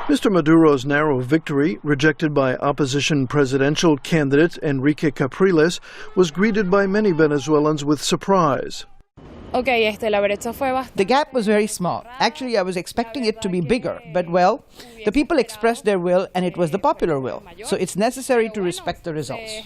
Mr. Maduro's narrow victory, rejected by opposition presidential candidate Enrique Capriles, was greeted by many Venezuelans with surprise. The gap was very small. Actually, I was expecting it to be bigger, but well, the people expressed their will and it was the popular will. So it's necessary to respect the results.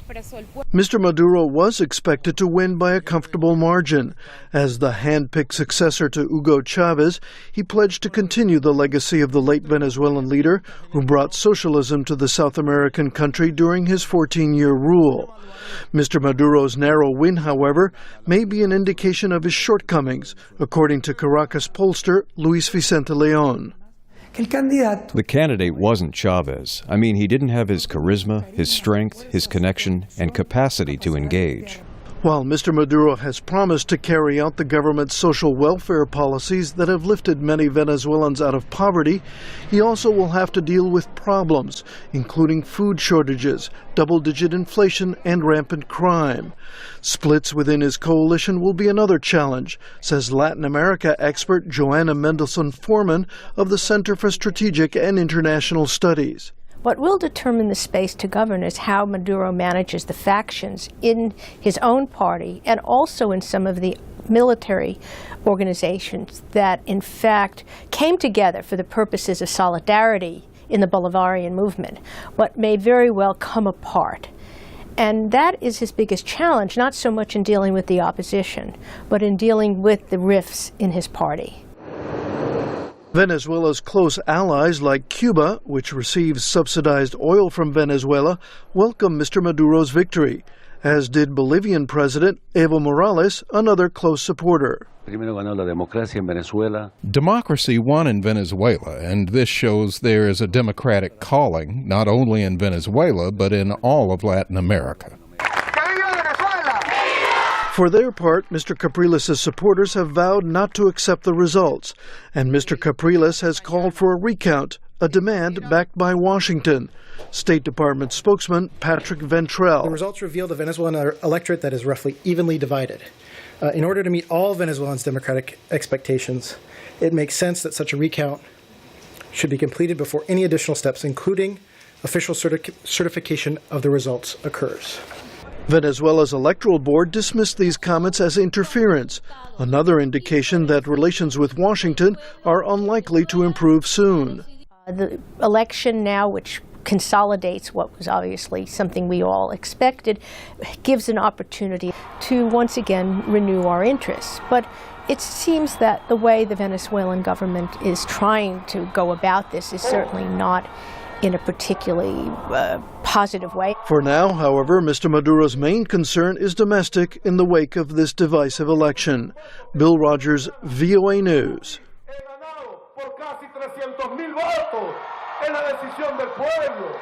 Mr. Maduro was expected to win by a comfortable margin. As the hand-picked successor to Hugo Chavez, he pledged to continue the legacy of the late Venezuelan leader who brought socialism to the South American country during his 14-year rule. Mr. Maduro's narrow win, however, may be an indication of his shortcomings, according to Caracas pollster Luis Vicente Leon. The candidate wasn't Chavez. I mean, he didn't have his charisma, his strength, his connection, and capacity to engage. While Mr. Maduro has promised to carry out the government's social welfare policies that have lifted many Venezuelans out of poverty, he also will have to deal with problems, including food shortages, double-digit inflation, and rampant crime. Splits within his coalition will be another challenge, says Latin America expert Joanna Mendelsohn-Foreman of the Center for Strategic and International Studies. What will determine the space to govern is how Maduro manages the factions in his own party and also in some of the military organizations that, in fact, came together for the purposes of solidarity in the Bolivarian movement, but may very well come apart. And that is his biggest challenge, not so much in dealing with the opposition, but in dealing with the rifts in his party. Venezuela's close allies like Cuba, which receives subsidized oil from Venezuela, welcome Mr. Maduro's victory, as did Bolivian President Evo Morales, another close supporter. Democracy won in Venezuela, and this shows there is a democratic calling, not only in Venezuela, but in all of Latin America. For their part, Mr. Capriles' supporters have vowed not to accept the results, and Mr. Capriles has called for a recount, a demand backed by Washington. State Department spokesman Patrick Ventrell. The results revealed a Venezuelan electorate that is roughly evenly divided. In order to meet all Venezuelans' democratic expectations, it makes sense that such a recount should be completed before any additional steps, including official certification of the results, occurs. Venezuela's electoral board dismissed these comments as interference, another indication that relations with Washington are unlikely to improve soon. The election now, which consolidates what was obviously something we all expected, gives an opportunity to once again renew our interests. But it seems that the way the Venezuelan government is trying to go about this is certainly not in a particularly positive way. For now, however, Mr. Maduro's main concern is domestic in the wake of this divisive election. Bill Rodgers, VOA News. Por casi 300,000 votos en la decisión del pueblo.